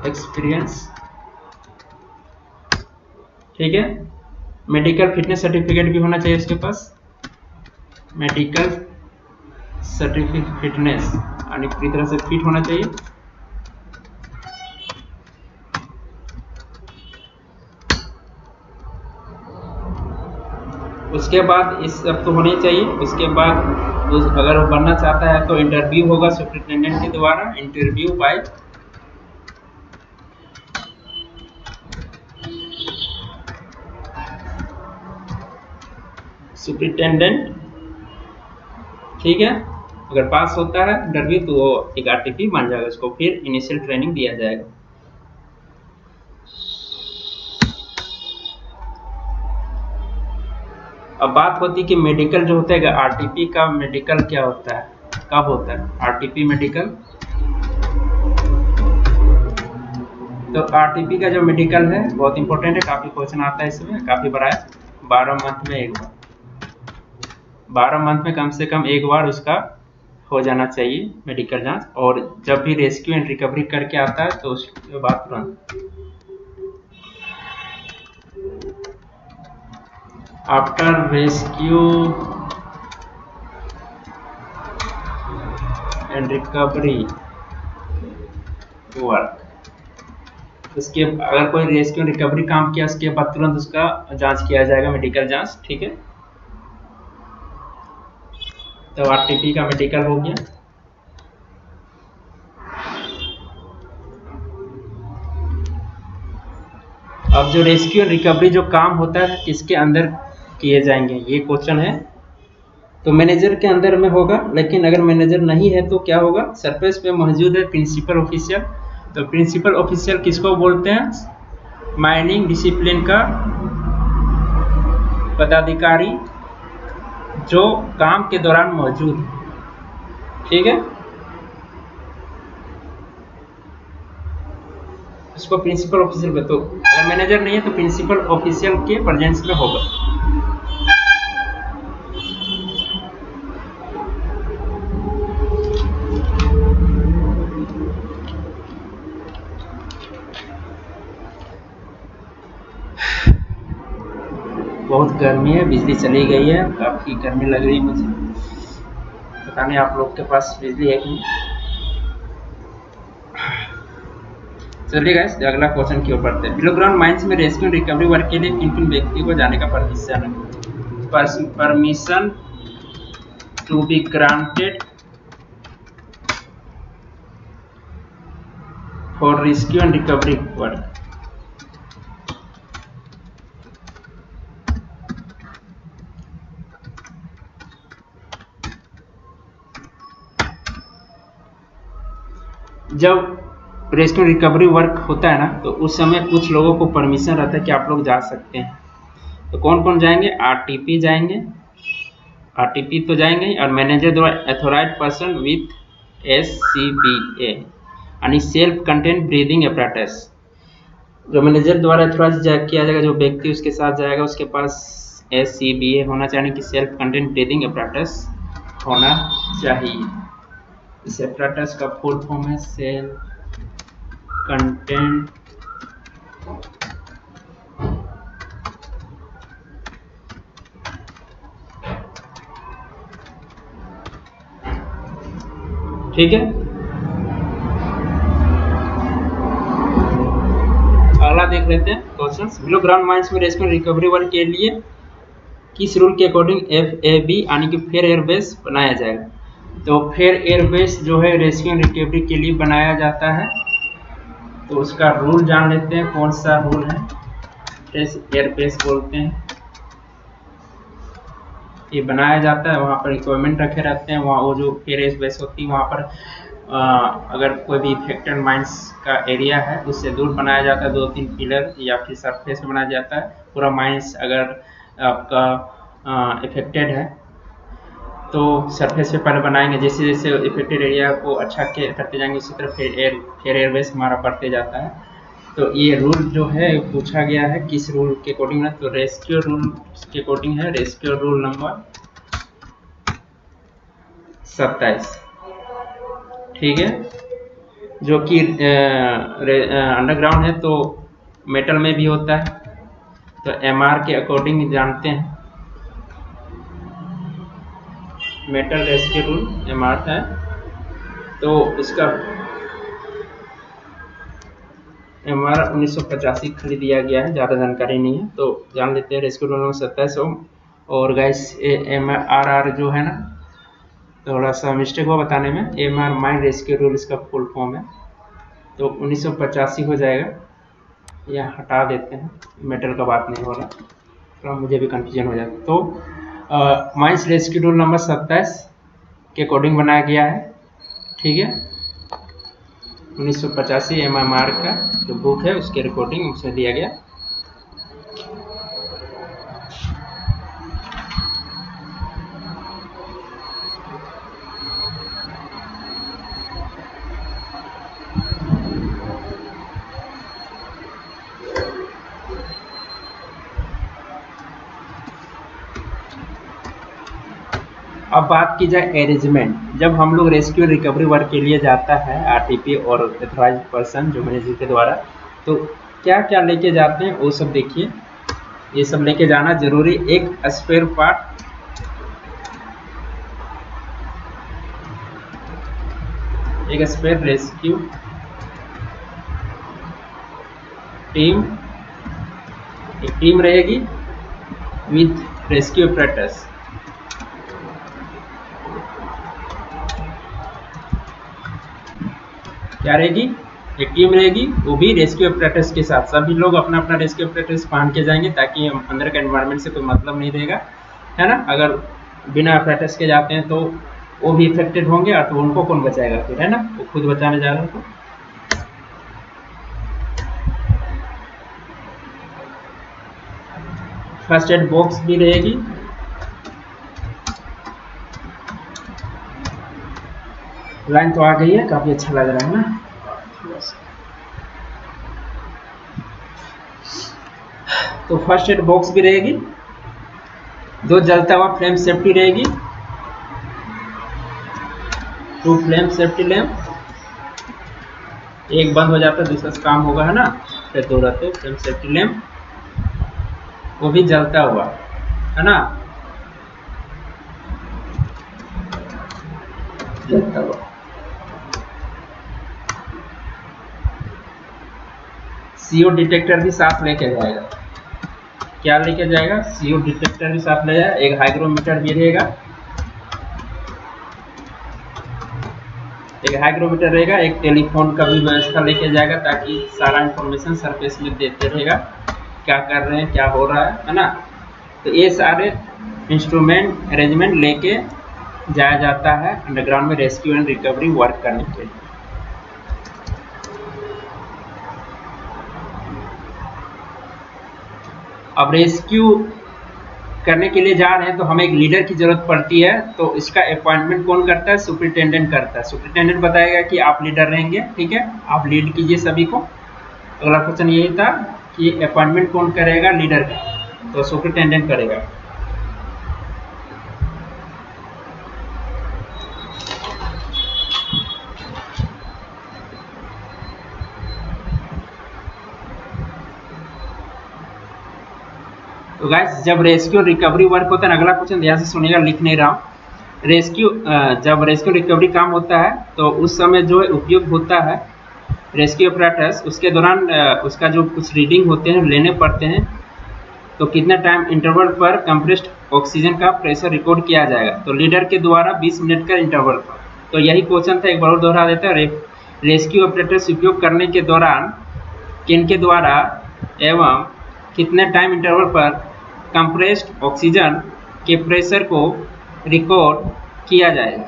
एक्सपीरियंस, ठीक है। मेडिकल फिटनेस सर्टिफिकेट भी होना चाहिए उसके पास। मेडिकल सर्टिफिकेट फिटनेस यानी पूरी तरह से फिट होना चाहिए। उसके बाद इस सब तो होने चाहिए। उसके बाद अगर वो बनना चाहता है तो इंटरव्यू होगा सुपरिटेंडेंट के द्वारा, इंटरव्यू बाय सुपरिटेंडेंट, ठीक है। अगर पास होता है इंटरव्यू तो वो एक आरटीपी बन जाएगा, उसको फिर इनिशियल ट्रेनिंग दिया जाएगा। अब बात होती है कि मेडिकल जो होता है आरटीपी का, मेडिकल क्या होता है, कब होता है आरटीपी मेडिकल। तो आरटीपी का जो मेडिकल है बहुत इंपॉर्टेंट है, काफ़ी क्वेश्चन आता है इसमें, काफ़ी बड़ा है। 12 मंथ में एक बार, 12 मंथ में कम से कम एक बार उसका हो जाना चाहिए मेडिकल जांच। और जब भी रेस्क्यू एंड रिकवरी करके आता है तो उसके बाद तुरंत after rescue and recovery work, उसके अगर कोई रेस्क्यू रिकवरी काम किया उसके बाद तुरंत उसका जांच किया जाएगा, मेडिकल जांच। ठीक है, तो आरटीपी का मेडिकल हो गया। अब जो रेस्क्यू रिकवरी जो काम होता है किसके अंदर किए जाएंगे, ये क्वेश्चन है। तो मैनेजर के अंदर में होगा, लेकिन अगर मैनेजर नहीं है तो क्या होगा, सरफेस पे मौजूद है प्रिंसिपल ऑफिशियल। तो प्रिंसिपल ऑफिशियल किसको बोलते हैं, माइनिंग डिसिप्लिन का पदाधिकारी जो काम के दौरान मौजूद है। ठीक है, उसको प्रिंसिपल ऑफिशियल में, तो अगर मैनेजर नहीं है तो प्रिंसिपल ऑफिशियल के प्रेजेंस में होगा। बहुत गर्मी है, बिजली चली गई है, काफ़ी गर्मी लग रही है मुझे, पता नहीं आप लोग के पास बिजली है कि नहीं। चलिए गाइस, अगला क्वेश्चन की ओर बढ़ते हैं। बिलो ग्राउंड माइंस में रेस्क्यू रिकवरी वर्क के लिए किन किन व्यक्तियों को जाने का परमिशन है। Permission to be granted for rescue and recovery work. जब रेस्क्यू रिकवरी वर्क होता है ना, तो उस समय कुछ लोगों को परमिशन रहता है कि आप लोग जा सकते हैं। तो कौन कौन जाएंगे, आरटीपी जाएंगे, आरटीपी तो जाएंगे, और मैनेजर द्वारा एथोराइज्ड पर्सन विथ SCBA यानी सेल्फ कंटेंट ब्रीदिंग एपरेटस। जो मैनेजर द्वारा एथोराइज किया जाएगा, जो व्यक्ति उसके साथ जाएगा उसके पास SCBA होना चाहिए कि सेल्फ कंटेंट ब्रीदिंग एपरेटस होना चाहिए। इस एपरेटस का फुल फॉर्म है सेल्फ कंटेंट ठीक है। अगला देख लेते हैं क्वेश्चन। बिलो ग्राउंड माइंस में रेस्क्यू रिकवरी वर्क के लिए किस रूल के अकॉर्डिंग FAB यानी कि फेयर एयरबेस बनाया जाएगा। तो फेयर एयरबेस जो है रेस्क्यू रिकवरी के लिए बनाया जाता है, तो उसका रूल जान लेते हैं, कौन सा रूल है। फेयर एयरबेस बोलते हैं, ये बनाया जाता है, वहाँ पर इक्विपमेंट रखे रहते हैं, वहाँ वो जो फेयर एयरबेस होती है वहाँ पर अगर कोई भी इफेक्टेड माइंस का एरिया है उससे दूर बनाया जाता है, 2-3 पिलर या फिर सरफेस में बनाया जाता है। पूरा माइंस अगर आपका इफेक्टेड है तो सरफेस पे पहले बनाएंगे, जैसे जैसे इफेक्टेड एरिया को अच्छा करते जाएंगे उसी तरह फेयर एयरबेस हमारा बढ़ते जाता है। तो ये रूल जो है पूछा गया है किस रूल के अकॉर्डिंग है, तो रेस्क्यू रूल के अकॉर्डिंग है, रेस्क्यू रूल नंबर 27। ठीक है, जो कि अंडरग्राउंड है तो मेटल में भी होता है, तो MR के अकॉर्डिंग जानते हैं, मेटल रेस्क्यू रूल MR है, तो इसका MR 1985 खाली दिया गया है, ज़्यादा जानकारी नहीं है, तो जान लेते हैं रेस्क्यू रूल नंबर 27। और गाइस MRR जो है ना, थोड़ा सा मिस्टेक हुआ बताने में, MR माइन रेस्क्यू रूल इसका फुल फॉर्म है, तो 1985 हो जाएगा, या हटा देते हैं, मेटल का बात नहीं हो रहा, तो मुझे भी कंफ्यूजन हो जाता। तो माइंस रेस्क्यू रूल नंबर 27 के अकॉर्डिंग बनाया गया है। ठीक है, 1985 MMR का जो बुक है उसके रिकॉर्डिंग उसमें दिया गया। अब बात की जाए अरेंजमेंट। जब हम लोग रेस्क्यू रिकवरी वर्क के लिए जाता है आरटीपी और ऑथराइज्ड पर्सन जो मैनेजर के द्वारा, तो क्या क्या लेके जाते हैं वो सब देखिए। ये सब लेके जाना जरूरी। एक स्पेयर पार्ट, एक स्पेयर रेस्क्यू टीम, एक टीम रहेगी विथ रेस्क्यू ऑपरेटर्स। क्या रहेगी? एक टीम रहेगी, वो भी रेस्क्यू ऑपरेटर्स के साथ। सभी लोग अपना अपना रेस्क्यू ऑपरेटर्स पहन के जाएंगे ताकि अंदर का एनवायरनमेंट से कोई मतलब नहीं रहेगा, है ना। अगर बिना ऑपरेटर्स के जाते हैं तो वो भी इफेक्टेड होंगे, और तो उनको कौन बचाएगा फिर, है ना। वो खुद बचाने जा रहे हैं। तो फर्स्ट एड बॉक्स भी रहेगी। लाइन तो आ गई है, काफी अच्छा लग रहा है ना। तो फर्स्ट एड बॉक्स भी रहेगी, 2 जलता हुआ फ्लेम सेफ्टी रहेगी, 2 फ्लेम सेफ्टी लैंप, एक बंद हो जाता है दूसरा काम होगा, है ना। फिर 2 रहते फ्लेम सेफ्टी लैंप, वो भी जलता हुआ, है ना, जलता हुआ। सीओ डिटेक्टर भी साथ लेके जाएगा। क्या लेके जाएगा? सीओ डिटेक्टर भी साथ ले जाएगा। एक हाइग्रोमीटर भी रहेगा, एक हाइग्रोमीटर रहेगा, एक टेलीफोन का भी व्यवस्था लेके जाएगा ताकि सारा इंफॉर्मेशन सरफेस में देते रहेगा, क्या कर रहे हैं, क्या हो रहा है ना। तो ये सारे इंस्ट्रूमेंट अरेंजमेंट लेके जाया जाता है अंडरग्राउंड में रेस्क्यू एंड रिकवरी वर्क करने के लिए। अब रेस्क्यू करने के लिए जा रहे हैं तो हमें एक लीडर की जरूरत पड़ती है। तो इसका अपॉइंटमेंट कौन करता है? सुपरिटेंडेंट करता है। सुपरिटेंडेंट बताएगा कि आप लीडर रहेंगे, ठीक है, आप लीड कीजिए सभी को। अगला क्वेश्चन यही था कि अपॉइंटमेंट कौन करेगा लीडर का? तो सुपरिटेंडेंट करेगा। तो गाइस जब रेस्क्यू रिकवरी वर्क होता है ना, अगला क्वेश्चन ध्यान से सुनिएगा, लिख नहीं रहा हूँ। रेस्क्यू जब रेस्क्यू रिकवरी काम होता है तो उस समय जो उपयोग होता है रेस्क्यू ऑपरेटर्स, उसके दौरान उसका जो कुछ रीडिंग होते हैं लेने पड़ते हैं। तो कितना टाइम इंटरवल पर कंप्रेस्ड ऑक्सीजन का प्रेशर रिकॉर्ड किया जाएगा? तो लीडर के द्वारा 20 मिनट का इंटरवल पर। तो यही क्वेश्चन था, एक बार और दोहरा देता है। रेस्क्यू ऑपरेटर्स उपयोग करने के दौरान किनके द्वारा एवं कितने टाइम इंटरवल पर कंप्रेस्ड ऑक्सीजन के प्रेशर को रिकॉर्ड किया जाएगा?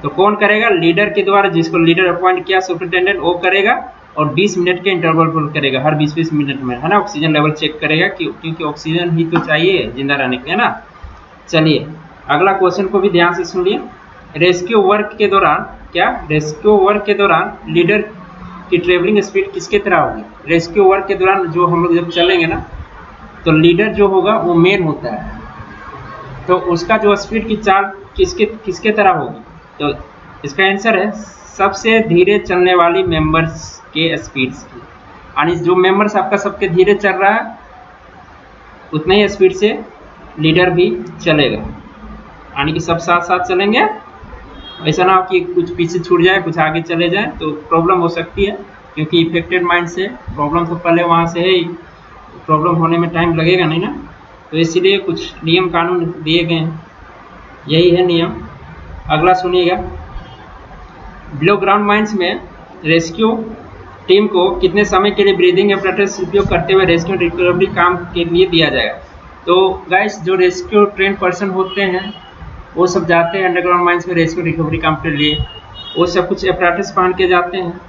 तो कौन करेगा? लीडर के द्वारा, जिसको लीडर अपॉइंट किया सुपरिटेंडेंट, वो करेगा, और 20 मिनट के इंटरवल पर करेगा, हर 20-20 मिनट में, है ना। ऑक्सीजन लेवल चेक करेगा क्योंकि ऑक्सीजन ही तो चाहिए जिंदा रहने के, है ना। चलिए अगला क्वेश्चन को भी ध्यान से सुन लिए। रेस्क्यू वर्क के दौरान, क्या रेस्क्यू वर्क के दौरान लीडर की ट्रेवलिंग स्पीड किसके तरह होगी? रेस्क्यू वर्क के दौरान जो हम लोग जब चलेंगे ना, तो लीडर जो होगा वो मेन होता है, तो उसका जो स्पीड की चाल किसके तरह होगी? तो इसका आंसर है सबसे धीरे चलने वाली मेंबर्स के स्पीड्स की। यानी जो मेंबर्स आपका सबके धीरे चल रहा है उतने ही स्पीड से लीडर भी चलेगा, यानी कि सब साथ साथ चलेंगे। ऐसा ना हो कि कुछ पीछे छूट जाए, कुछ आगे चले जाए, तो प्रॉब्लम हो सकती है, क्योंकि इफेक्टेड माइंड से प्रॉब्लम तो पहले वहाँ से है ही, प्रॉब्लम होने में टाइम लगेगा नहीं ना। तो इसीलिए कुछ नियम कानून दिए गए हैं, यही है नियम। अगला सुनिएगा, बिलो ग्राउंड माइंस में रेस्क्यू टीम को कितने समय के लिए ब्रीदिंग apparatus उपयोग करते हुए रेस्क्यू रिकवरी काम के लिए दिया जाएगा? तो गाइस जो रेस्क्यू ट्रेन पर्सन होते हैं वो सब जाते हैं अंडरग्राउंड माइंस में रेस्क्यू रिकवरी काम के लिए, वो सब कुछ apparatus पहन के जाते हैं,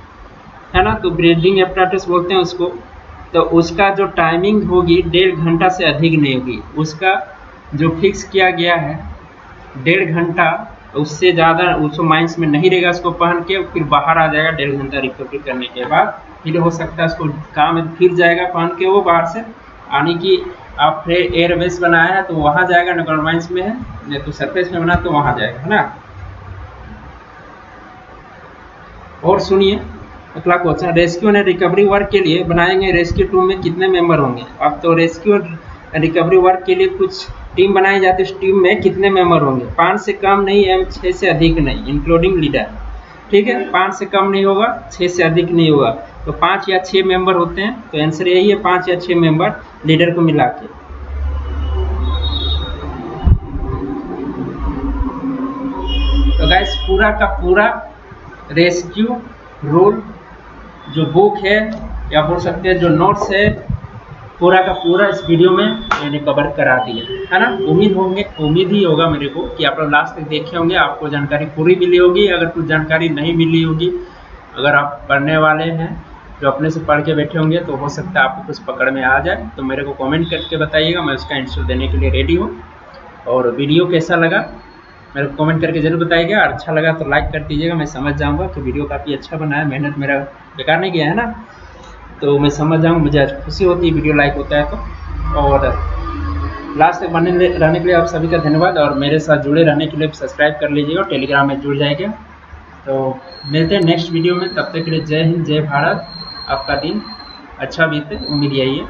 है ना। तो ब्रीदिंग apparatus बोलते हैं उसको। तो उसका जो टाइमिंग होगी 1.5 घंटा से अधिक नहीं होगी, उसका जो फिक्स किया गया है 1.5 घंटा, उससे ज़्यादा उसको माइंस में नहीं रहेगा। उसको पहन के फिर बाहर आ जाएगा 1.5 घंटा रिकवरी करने के बाद, फिर हो सकता है उसको काम फिर जाएगा पहन के वो बाहर से, यानी कि आप फिर एयरबेस बनाया है तो वहाँ जाएगा न्यूक्लियर माइंस में है, नहीं तो सरफेस में बना तो वहाँ जाएगा, है ना। और सुनिए अगला question, rescue and recovery work के लिए बनाएंगे रेस्क्यू टीम में कितने मेंबर होंगे। अब तो रेस्क्यू एंड रिकवरी वर्क के लिए कुछ टीम बनाई जाती है, उस टीम में कितने मेंबर होंगे। 5 से कम नहीं एवं 6 से अधिक नहीं, इंक्लूडिंग लीडर। ठीक है, 5 से कम नहीं होगा, 6 से अधिक नहीं होगा, तो 5 या 6 मेंबर होते हैं। तो आंसर यही है, 5 या 6 मेंबर लीडर को मिला के। तो गाइस पूरा का पूरा रेस्क्यू रूल जो बुक है या बोल सकते हैं जो नोट्स है, पूरा का पूरा इस वीडियो में मैंने कवर करा दिया है ना। उम्मीद ही होगा मेरे को कि आप लोग लास्ट तक देखे होंगे, आपको जानकारी पूरी मिली होगी। अगर कुछ जानकारी नहीं मिली होगी, अगर आप पढ़ने वाले हैं जो अपने से पढ़ के बैठे होंगे, तो हो सकता है आपको कुछ पकड़ में आ जाए। तो मेरे को कमेंट करके बताइएगा, मैं उसका आंसर देने के लिए रेडी हूँ। और वीडियो कैसा लगा मेरे को कमेंट करके जरूर बताइएगा। अच्छा लगा तो लाइक कर दीजिएगा, मैं समझ जाऊँगा कि वीडियो काफ़ी अच्छा बना है, मेहनत मेरा बेकार नहीं गया है ना। तो मैं समझ जाऊँगा, मुझे खुशी होती है वीडियो लाइक होता है तो। और लास्ट तक बने रहने के लिए आप सभी का धन्यवाद, और मेरे साथ जुड़े रहने के लिए सब्सक्राइब कर लीजिएगा, टेलीग्राम में जुड़ जाएगा। तो मिलते हैं नेक्स्ट वीडियो में, तब तक के लिए जय हिंद, जय भारत। आपका दिन अच्छा बीते, उम्मीद यही है।